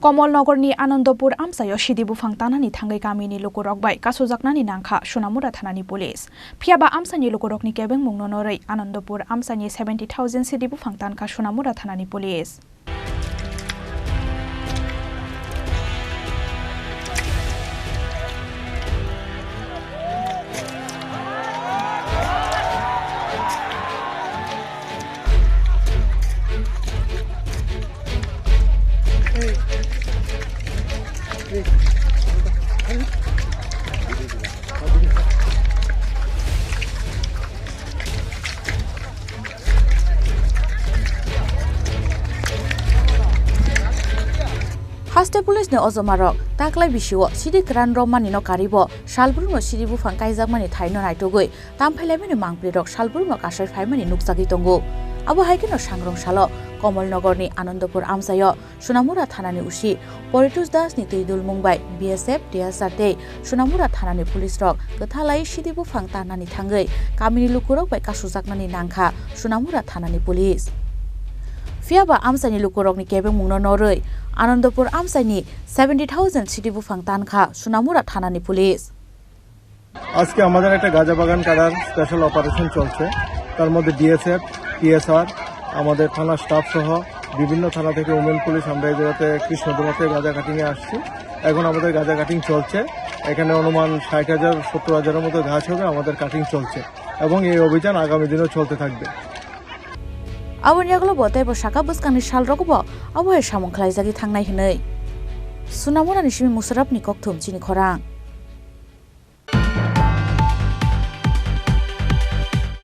कमलनगरनि आनन्दपुर आमसायाव सिदि बुफां तानानि थांगै गामिनि लुकुरकबाय कासुजाकनानि नांखा सुनामुरा थानानि पुलिस फियाबा आमसानि लुकुरकनि केबें मुंननरै आनन्दपुर आमसानि 70,000 सिदि बुफां तानखा सुनामुरा थानानि police Haste pulis ne ozomarok taklai bisio sidi kran romani no karibo salburno sidi bufang kaijak mani thaino naitogoi tamphailaimani mangprirok salburno kasai phaimani nukjagi tongo abo haikeno sangrong salo कमलनगरनि आनन्दपुर आमसायो सुनामुरा थानानि उसी परितोष दास नि तैदुल मुंबाई बीएसएफ टीएसआरटे सुनामुरा थानानि police रक गथालाई सिदि बुफां तानानि थांगै गामिनि लुकुरक बाय कासुजाकनानि नांखा सुनामुरा थानानि पुलिस फियाबा आमसानि लुकुरकनि केबें मुंनो नरै आनन्दपुर आमसानि 70,000 सिदि बुफां तानखा सुनामुरा थानानि पुलिस আজকে আমাদের একটা গাঁজা বাগান কাটার স্পেশাল অপারেশন চলছে তার মধ্যে ডিএসএফ টিএসআর আমাদের থানা স্টাফ সহ বিভিন্ন থানা থেকে উমেন পুলিশ আমরা এই জায়গাতে কৃষ্ণদমাতে গাঁজা কাটিং এ আসছি এখন আমাদের গাঁজা কাটিং চলছে এখানে অনুমান 60,000 70,000 মতো গাছ হবে আমাদের কাটিং চলছে এবং এই অভিযান আগামী দিনেও চলতে থাকবে আবনিয়াগুলো বতে বসাকা বুসকানি সাল রকব আবহাওয়া সামং খালাইজাগি থাংনাই হनै সুনামুরাनि सिमी मुसराबनि कक्थुम चिनि खरां